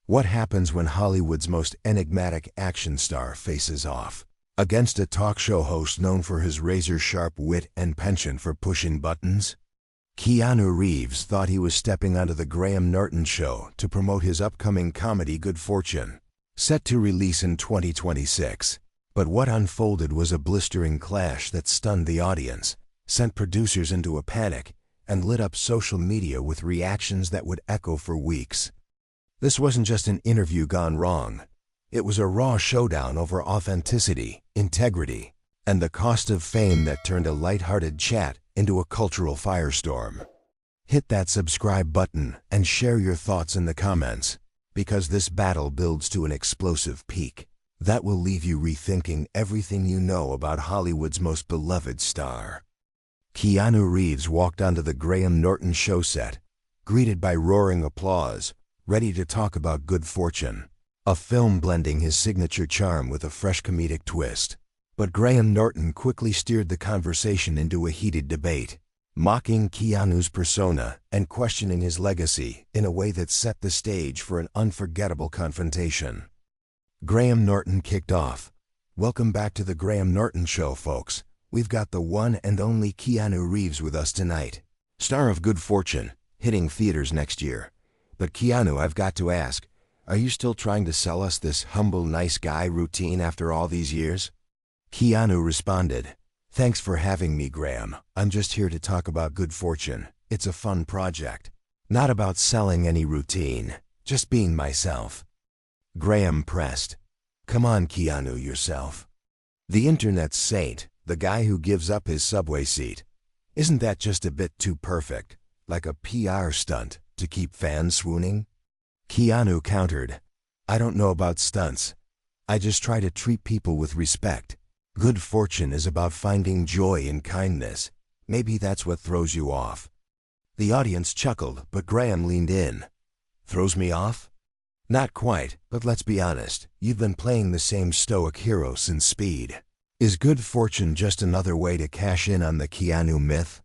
What happens when Hollywood's most enigmatic action star faces off against a talk show host known for his razor-sharp wit and penchant for pushing buttons? Keanu Reeves thought he was stepping onto the Gratam Norton show to promote his upcoming comedy Good Fortune, set to release in 2026. But what unfolded was a blistering clash that stunned the audience, sent producers into a panic, and lit up social media with reactions that would echo for weeks. This wasn't just an interview gone wrong. It was a raw showdown over authenticity, integrity, and the cost of fame that turned a lighthearted chat into a cultural firestorm. Hit that subscribe button and share your thoughts in the comments, because this battle builds to an explosive peak that will leave you rethinking everything you know about Hollywood's most beloved star. Keanu Reeves walked onto the Gratam Norton show set, greeted by roaring applause, ready to talk about Good Fortune, a film blending his signature charm with a fresh comedic twist. But Gratam Norton quickly steered the conversation into a heated debate, mocking Keanu's persona and questioning his legacy in a way that set the stage for an unforgettable confrontation. Gratam Norton kicked off. "Welcome back to the Gratam Norton Show, folks. We've got the one and only Keanu Reeves with us tonight, star of Good Fortune, hitting theaters next year. But Keanu, I've got to ask, are you still trying to sell us this humble, nice guy routine after all these years?" Keanu responded, "Thanks for having me, Graham. I'm just here to talk about Good Fortune. It's a fun project. Not about selling any routine, just being myself." Graham pressed, "Come on, Keanu, yourself. The internet's saint, the guy who gives up his subway seat. Isn't that just a bit too perfect, like a PR stunt to keep fans swooning?" Keanu countered, "I don't know about stunts. I just try to treat people with respect. Good Fortune is about finding joy in kindness. Maybe that's what throws you off." The audience chuckled, but Graham leaned in. "Throws me off? Not quite, but let's be honest. You've been playing the same stoic hero since Speed. Is Good Fortune just another way to cash in on the Keanu myth?"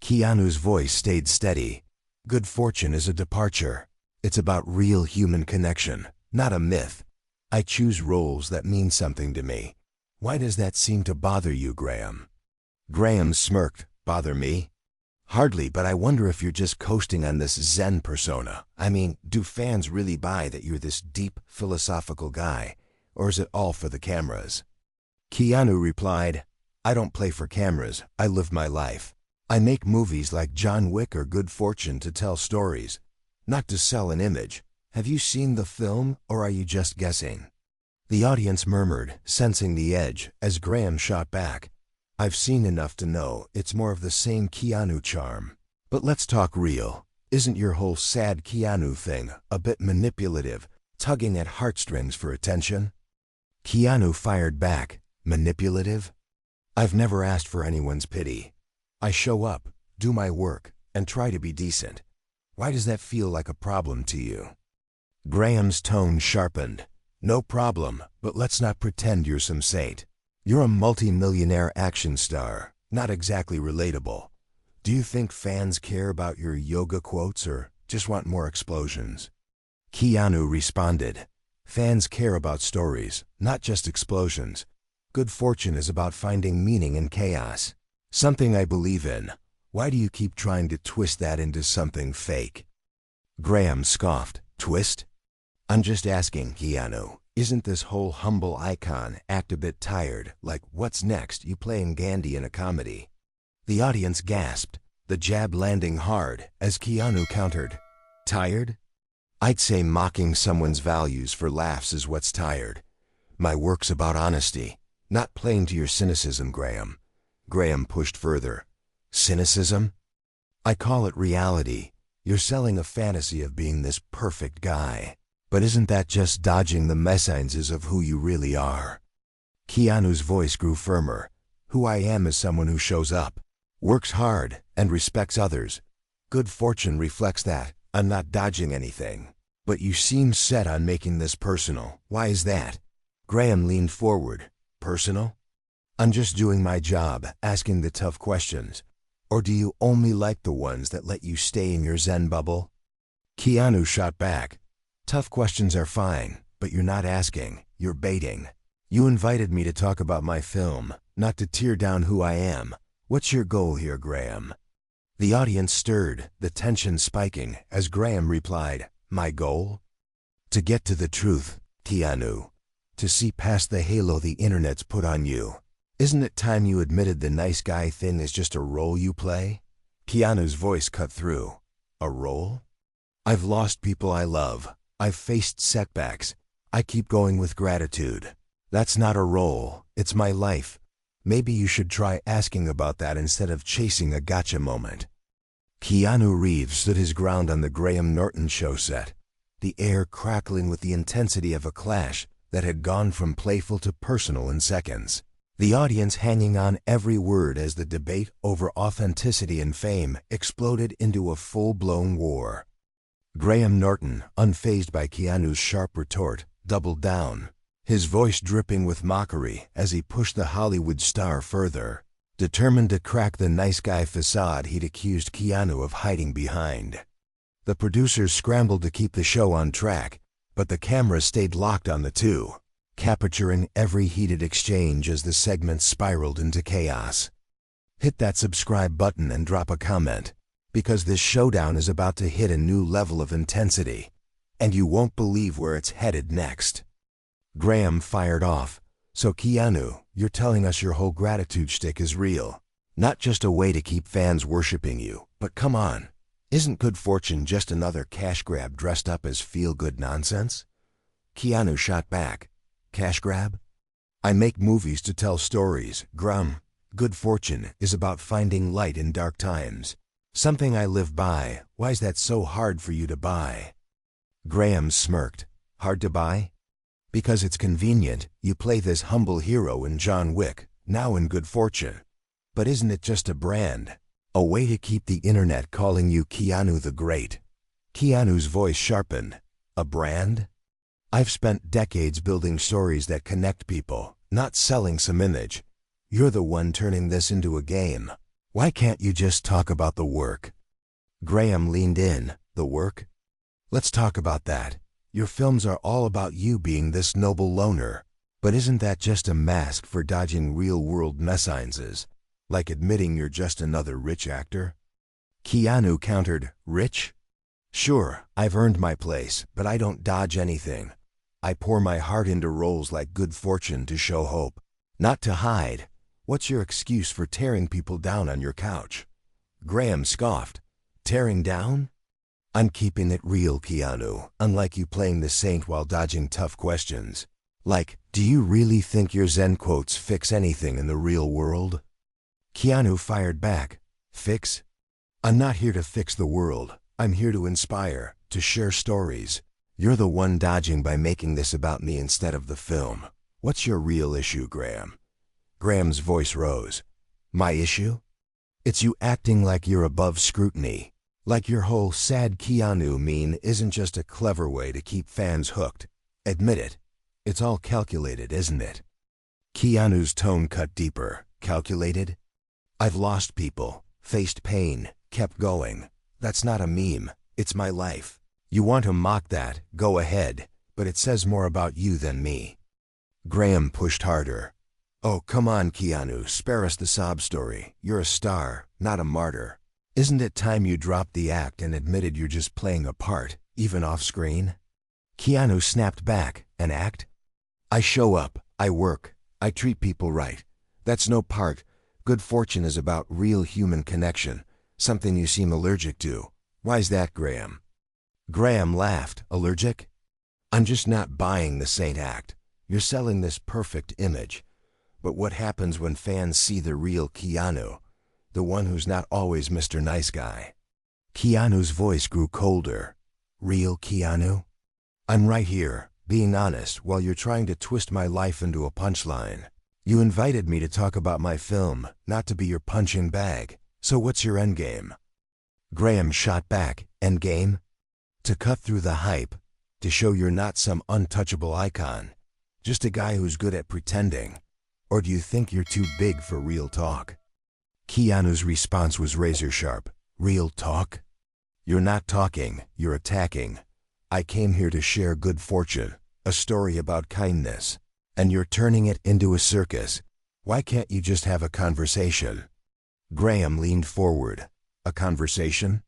Keanu's voice stayed steady. "Good Fortune is a departure. It's about real human connection, not a myth. I choose roles that mean something to me. Why does that seem to bother you, Graham?" Graham smirked. "Bother me? Hardly, but I wonder if you're just coasting on this Zen persona. I mean, do fans really buy that you're this deep, philosophical guy, or is it all for the cameras?" Keanu replied, "I don't play for cameras, I live my life. I make movies like John Wick or Good Fortune to tell stories, not to sell an image. Have you seen the film, or are you just guessing?" The audience murmured, sensing the edge, as Graham shot back, "I've seen enough to know it's more of the same Keanu charm. But let's talk real. Isn't your whole sad Keanu thing a bit manipulative, tugging at heartstrings for attention?" Keanu fired back, "Manipulative? I've never asked for anyone's pity. I show up, do my work, and try to be decent. Why does that feel like a problem to you?" Graham's tone sharpened. "No problem, but let's not pretend you're some saint. You're a multi-millionaire action star, not exactly relatable. Do you think fans care about your yoga quotes or just want more explosions?" Keanu responded, "Fans care about stories, not just explosions. Good Fortune is about finding meaning in chaos. Something I believe in. Why do you keep trying to twist that into something fake?" Graham scoffed. "Twist? I'm just asking, Keanu. Isn't this whole humble icon act a bit tired, like what's next, you playing Gandhi in a comedy?" The audience gasped, the jab landing hard as Keanu countered, "Tired? I'd say mocking someone's values for laughs is what's tired. My work's about honesty, not playing to your cynicism, Graham." Graham pushed further. "Cynicism? I call it reality. You're selling a fantasy of being this perfect guy. But isn't that just dodging the messages of who you really are?" Keanu's voice grew firmer. "Who I am is someone who shows up, works hard, and respects others. Good Fortune reflects that. I'm not dodging anything. But you seem set on making this personal. Why is that?" Graham leaned forward. "Personal? I'm just doing my job, asking the tough questions. Or do you only like the ones that let you stay in your Zen bubble?" Keanu shot back. Tough questions are fine, but you're not asking, you're baiting. You invited me to talk about my film, not to tear down who I am. What's your goal here, Graham? The audience stirred, the tension spiking, as Graham replied, my goal? To get to the truth, Keanu. To see past the halo the internet's put on you. Isn't it time you admitted the nice guy thing is just a role you play? Keanu's voice cut through. A role? I've lost people I love. I've faced setbacks. I keep going with gratitude. That's not a role, it's my life. Maybe you should try asking about that instead of chasing a gotcha moment. Keanu Reeves stood his ground on the Gratam Norton show set, the air crackling with the intensity of a clash that had gone from playful to personal in seconds. The audience hanging on every word as the debate over authenticity and fame exploded into a full-blown war. Gratam Norton, unfazed by Keanu's sharp retort, doubled down, his voice dripping with mockery as he pushed the Hollywood star further, determined to crack the nice guy facade he'd accused Keanu of hiding behind. The producers scrambled to keep the show on track, but the camera stayed locked on the two, capturing every heated exchange as the segment spiraled into chaos. Hit that subscribe button and drop a comment, because this showdown is about to hit a new level of intensity, and you won't believe where it's headed next. Graham fired off. So Keanu, you're telling us your whole gratitude shtick is real. Not just a way to keep fans worshiping you, but come on. Isn't good fortune just another cash grab dressed up as feel-good nonsense? Keanu shot back. Cash grab? I make movies to tell stories, Grum. Good fortune is about finding light in dark times. Something I live by. Why's that so hard for you to buy? Graham smirked. Hard to buy? Because it's convenient, you play this humble hero in John Wick, now in Good Fortune. But isn't it just a brand? A way to keep the internet calling you Keanu the Great? Keanu's voice sharpened. A brand? I've spent decades building stories that connect people, not selling some image. You're the one turning this into a game. Why can't you just talk about the work? Graham leaned in. The work? Let's talk about that. Your films are all about you being this noble loner. But isn't that just a mask for dodging real-world messiances? Like admitting you're just another rich actor? Keanu countered, rich? Sure, I've earned my place, but I don't dodge anything. I pour my heart into roles like Good Fortune to show hope, not to hide. What's your excuse for tearing people down on your couch? Graham scoffed. Tearing down? I'm keeping it real, Keanu, unlike you playing the saint while dodging tough questions. Like, do you really think your Zen quotes fix anything in the real world? Keanu fired back. Fix? I'm not here to fix the world. I'm here to inspire, to share stories. You're the one dodging by making this about me instead of the film. What's your real issue, Graham? Graham's voice rose. My issue? It's you acting like you're above scrutiny. Like your whole sad Keanu meme isn't just a clever way to keep fans hooked. Admit it. It's all calculated, isn't it? Keanu's tone cut deeper. Calculated? I've lost people, faced pain, kept going. That's not a meme. It's my life. You want to mock that, go ahead, but it says more about you than me. Graham pushed harder. Oh, come on, Keanu, spare us the sob story. You're a star, not a martyr. Isn't it time you dropped the act and admitted you're just playing a part, even off-screen? Keanu snapped back. An act? I show up, I work, I treat people right. That's no part. Good Fortune is about real human connection, something you seem allergic to. Why's that, Graham? Graham laughed. Allergic? I'm just not buying the saint act. You're selling this perfect image. But what happens when fans see the real Keanu? The one who's not always Mr. Nice Guy. Keanu's voice grew colder. Real Keanu? I'm right here, being honest, while you're trying to twist my life into a punchline. You invited me to talk about my film, not to be your punching bag. So what's your endgame? Graham shot back. Endgame? To cut through the hype, to show you're not some untouchable icon, just a guy who's good at pretending. Or do you think you're too big for real talk? Keanu's response was razor sharp. Real talk? You're not talking, you're attacking. I came here to share good fortune, a story about kindness. And you're turning it into a circus. Why can't you just have a conversation? Graham leaned forward. A conversation?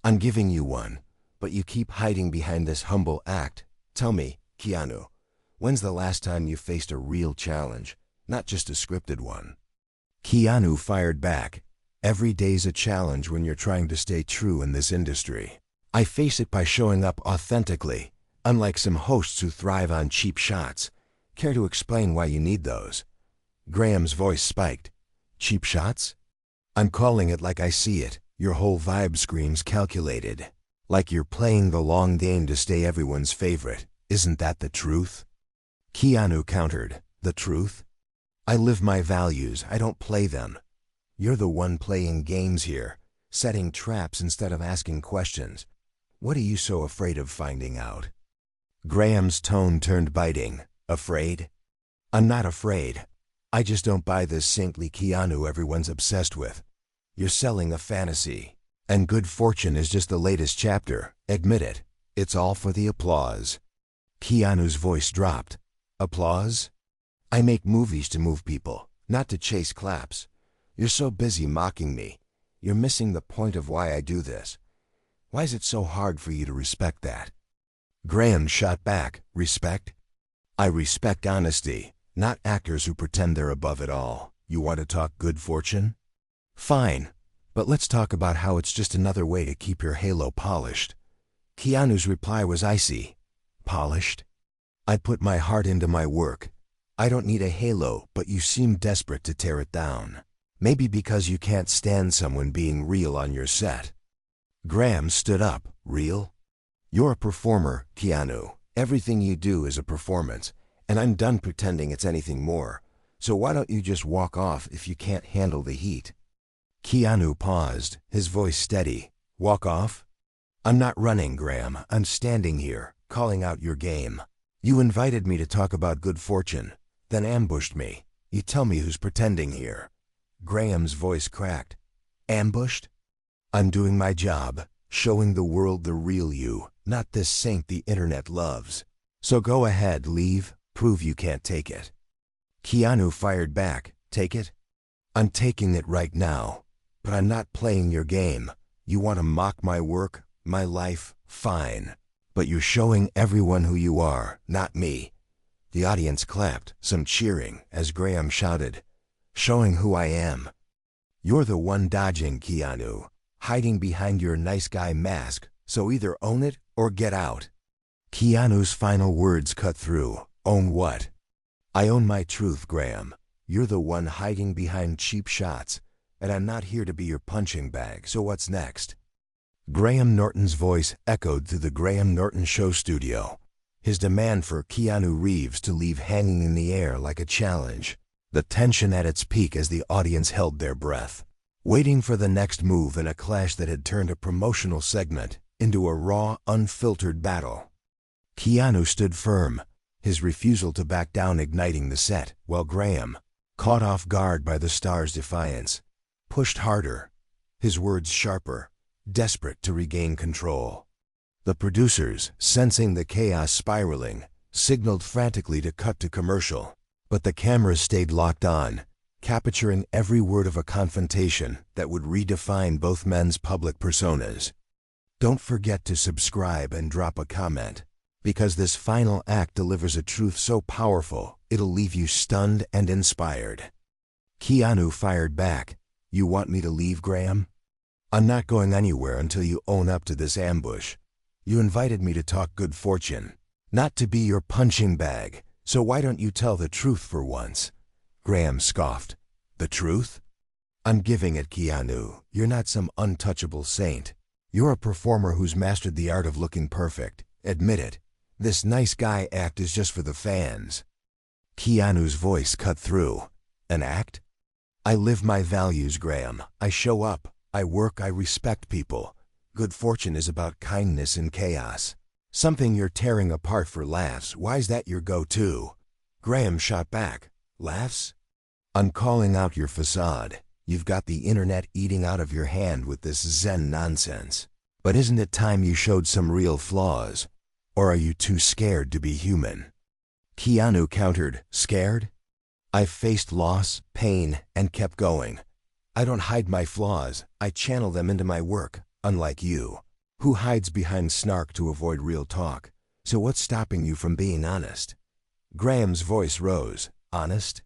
I'm giving you one, but you keep hiding behind this humble act. Tell me, Keanu, when's the last time you faced a real challenge, not just a scripted one? Keanu fired back. Every day's a challenge when you're trying to stay true in this industry. I face it by showing up authentically, unlike some hosts who thrive on cheap shots. Care to explain why you need those? Graham's voice spiked. Cheap shots? I'm calling it like I see it. Your whole vibe screams calculated. Like you're playing the long game to stay everyone's favorite. Isn't that the truth? Keanu countered. The truth? I live my values. I don't play them. You're the one playing games here, setting traps instead of asking questions. What are you so afraid of finding out? Graham's tone turned biting. Afraid? I'm not afraid. I just don't buy this saintly Keanu everyone's obsessed with. You're selling a fantasy. And good fortune is just the latest chapter. Admit it. It's all for the applause. Keanu's voice dropped. Applause? I make movies to move people, not to chase claps. You're so busy mocking me. You're missing the point of why I do this. Why is it so hard for you to respect that? Graham shot back. Respect? I respect honesty, not actors who pretend they're above it all. You want to talk good fortune? Fine, but let's talk about how it's just another way to keep your halo polished. Keanu's reply was icy. Polished? I put my heart into my work. I don't need a halo, but you seem desperate to tear it down. Maybe because you can't stand someone being real on your set. Graham stood up. Real? You're a performer, Keanu. Everything you do is a performance, and I'm done pretending it's anything more. So why don't you just walk off if you can't handle the heat? Keanu paused, his voice steady. Walk off? I'm not running, Graham. I'm standing here, calling out your game. You invited me to talk about good fortune, then ambushed me. You tell me who's pretending here. Graham's voice cracked. Ambushed? I'm doing my job, showing the world the real you, not this saint the internet loves. So go ahead, leave, prove you can't take it. Keanu fired back. Take it? I'm taking it right now. But I'm not playing your game. You want to mock my work, my life? Fine. But you're showing everyone who you are, not me. The audience clapped, some cheering, as Graham shouted, showing who I am. You're the one dodging, Keanu, hiding behind your nice guy mask, so either own it or get out. Keanu's final words cut through. Own what? I own my truth, Graham. You're the one hiding behind cheap shots, and I'm not here to be your punching bag, so what's next? Gratam Norton's voice echoed through the Gratam Norton show studio, his demand for Keanu Reeves to leave hanging in the air like a challenge, the tension at its peak as the audience held their breath, waiting for the next move in a clash that had turned a promotional segment into a raw, unfiltered battle. Keanu stood firm, his refusal to back down igniting the set, while Graham, caught off guard by the star's defiance, pushed harder, his words sharper, desperate to regain control. The producers, sensing the chaos spiraling, signaled frantically to cut to commercial, but the cameras stayed locked on, capturing every word of a confrontation that would redefine both men's public personas. Don't forget to subscribe and drop a comment, because this final act delivers a truth so powerful, it'll leave you stunned and inspired. Keanu fired back. You want me to leave, Graham? I'm not going anywhere until you own up to this ambush. You invited me to talk good fortune, not to be your punching bag, so why don't you tell the truth for once? Graham scoffed. The truth? I'm giving it, Keanu. You're not some untouchable saint. You're a performer who's mastered the art of looking perfect. Admit it. This nice guy act is just for the fans. Keanu's voice cut through. An act? I live my values, Graham. I show up. I work. I respect people. Good fortune is about kindness in chaos. Something you're tearing apart for laughs. Why's that your go-to? Graham shot back. Laughs? I'm calling out your facade. You've got the internet eating out of your hand with this Zen nonsense. But isn't it time you showed some real flaws? Or are you too scared to be human? Keanu countered, scared? I've faced loss, pain, and kept going. I don't hide my flaws, I channel them into my work, unlike you, who hides behind snark to avoid real talk. So what's stopping you from being honest? Graham's voice rose. Honest?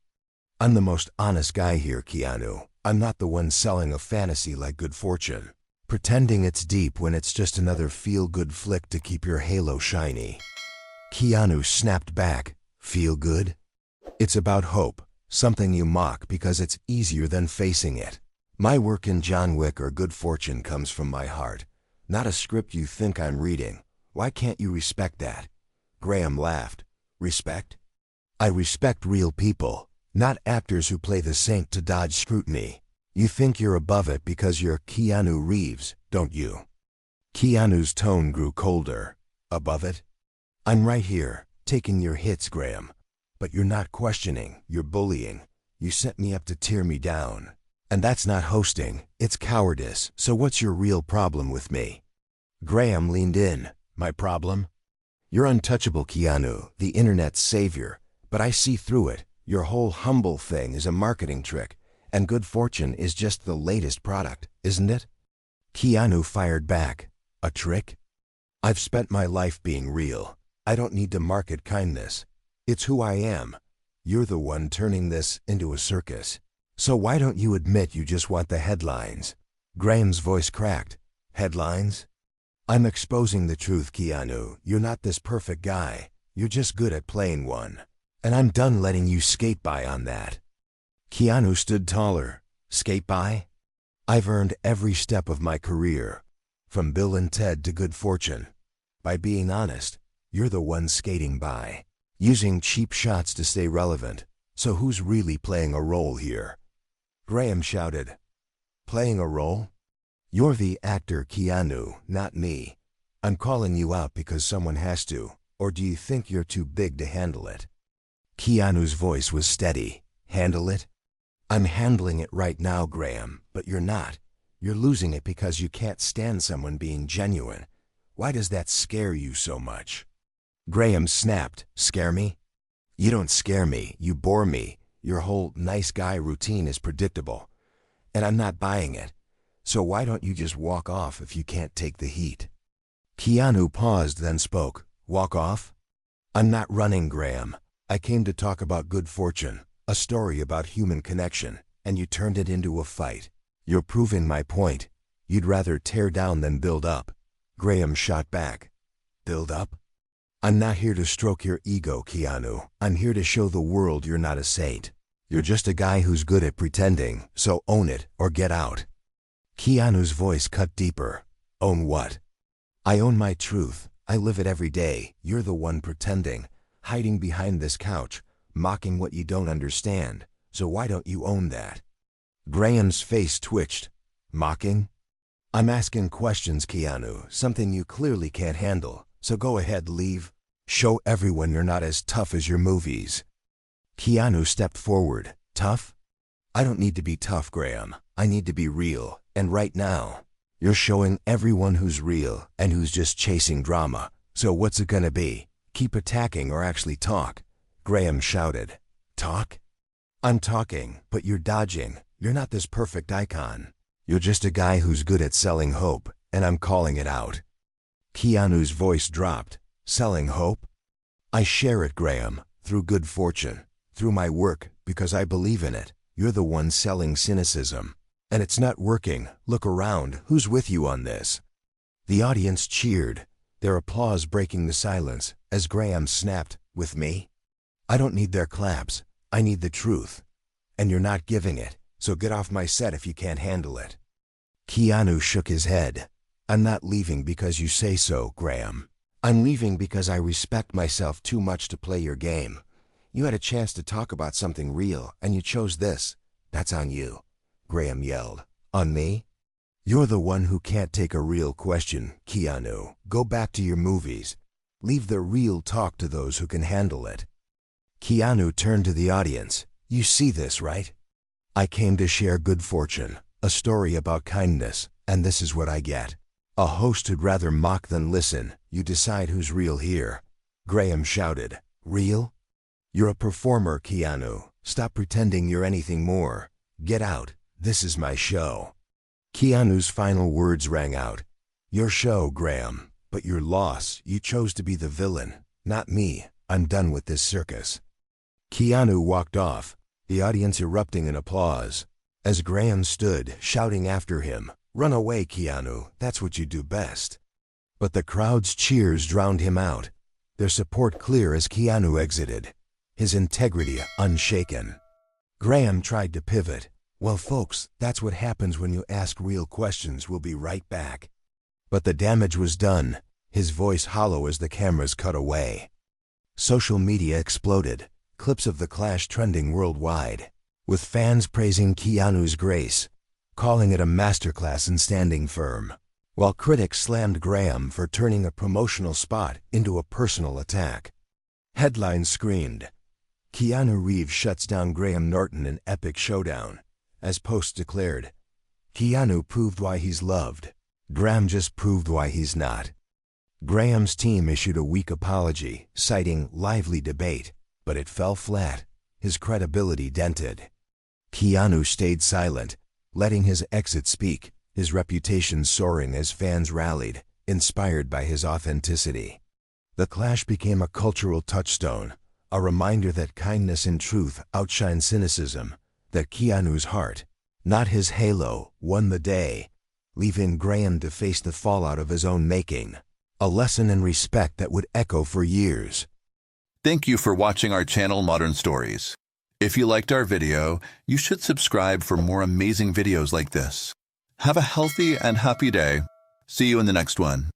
I'm the most honest guy here, Keanu. I'm not the one selling a fantasy like good fortune, pretending it's deep when it's just another feel-good flick to keep your halo shiny. Keanu snapped back. Feel good? It's about hope, something you mock because it's easier than facing it. My work in John Wick or good fortune comes from my heart, not a script you think I'm reading. Why can't you respect that? Graham laughed. Respect? I respect real people, not actors who play the saint to dodge scrutiny. You think you're above it because you're Keanu Reeves, don't you? Keanu's tone grew colder. Above it? I'm right here, taking your hits, Graham. But you're not questioning, you're bullying. You set me up to tear me down. And that's not hosting, it's cowardice. So what's your real problem with me? Graham leaned in. My problem? You're untouchable, Keanu, the internet's savior. But I see through it. Your whole humble thing is a marketing trick, and good fortune is just the latest product, isn't it? Keanu fired back. A trick? I've spent my life being real. I don't need to market kindness. It's who I am. You're the one turning this into a circus. So why don't you admit you just want the headlines? Graham's voice cracked. Headlines? I'm exposing the truth, Keanu. You're not this perfect guy. You're just good at playing one. And I'm done letting you skate by on that. Keanu stood taller. Skate by? I've earned every step of my career, from Bill and Ted to good fortune. By being honest, you're the one skating by, using cheap shots to stay relevant. So who's really playing a role here? Graham shouted. Playing a role? You're the actor, Keanu, not me. I'm calling you out because someone has to, or do you think you're too big to handle it? Keanu's voice was steady. Handle it? I'm handling it right now, Graham, but you're not. You're losing it because you can't stand someone being genuine. Why does that scare you so much? Graham snapped. Scare me? You don't scare me, you bore me. Your whole nice guy routine is predictable, and I'm not buying it. So why don't you just walk off if you can't take the heat? Keanu paused, then spoke. Walk off? I'm not running, Graham. I came to talk about good fortune, a story about human connection, and you turned it into a fight. You're proving my point. You'd rather tear down than build up. Graham shot back. Build up? I'm not here to stroke your ego, Keanu. I'm here to show the world you're not a saint. You're just a guy who's good at pretending, so own it or get out. Keanu's voice cut deeper. Own what? I own my truth. I live it every day. You're the one pretending, hiding behind this couch, mocking what you don't understand. So why don't you own that? Graham's face twitched. Mocking? I'm asking questions, Keanu, something you clearly can't handle. So go ahead, leave. Show everyone you're not as tough as your movies. Keanu stepped forward. Tough? I don't need to be tough, Graham. I need to be real. And right now, you're showing everyone who's real and who's just chasing drama. So what's it gonna be? Keep attacking or actually talk? Graham shouted. Talk? I'm talking, but you're dodging. You're not this perfect icon. You're just a guy who's good at selling hope, and I'm calling it out. Keanu's voice dropped. Selling hope? I share it, Graham, through good fortune, through my work, because I believe in it. You're the one selling cynicism. And it's not working. Look around. Who's with you on this? The audience cheered, their applause breaking the silence, as Graham snapped, With me? I don't need their claps. I need the truth. And you're not giving it, so get off my set if you can't handle it. Keanu shook his head. I'm not leaving because you say so, Graham. I'm leaving because I respect myself too much to play your game. You had a chance to talk about something real, and you chose this. That's on you. Graham yelled. On me? You're the one who can't take a real question, Keanu. Go back to your movies. Leave the real talk to those who can handle it. Keanu turned to the audience. You see this, right? I came to share good fortune, a story about kindness, and this is what I get. A host who'd rather mock than listen. You decide who's real here. Graham shouted. Real? You're a performer, Keanu. Stop pretending you're anything more. Get out. This is my show. Keanu's final words rang out. Your show, Graham. But your loss. You chose to be the villain. Not me. I'm done with this circus. Keanu walked off, the audience erupting in applause. As Graham stood, shouting after him, Run away, Keanu. That's what you do best. But the crowd's cheers drowned him out, their support clear as Keanu exited, his integrity unshaken. Graham tried to pivot. Well, folks, that's what happens when you ask real questions. We'll be right back. But the damage was done, his voice hollow as the cameras cut away. Social media exploded, clips of the clash trending worldwide, with fans praising Keanu's grace, calling it a masterclass in standing firm, while critics slammed Graham for turning a promotional spot into a personal attack. Headlines screamed, Keanu Reeves shuts down Gratam Norton in epic showdown, as posts declared, Keanu proved why he's loved. Graham just proved why he's not. Graham's team issued a weak apology, citing lively debate, but it fell flat, his credibility dented. Keanu stayed silent, letting his exit speak, his reputation soaring as fans rallied, inspired by his authenticity. The clash became a cultural touchstone, a reminder that kindness and truth outshine cynicism, that Keanu's heart, not his halo, won the day, leaving Graham to face the fallout of his own making, a lesson in respect that would echo for years. Thank you for watching our channel Modern Stories. If you liked our video, you should subscribe for more amazing videos like this. Have a healthy and happy day. See you in the next one.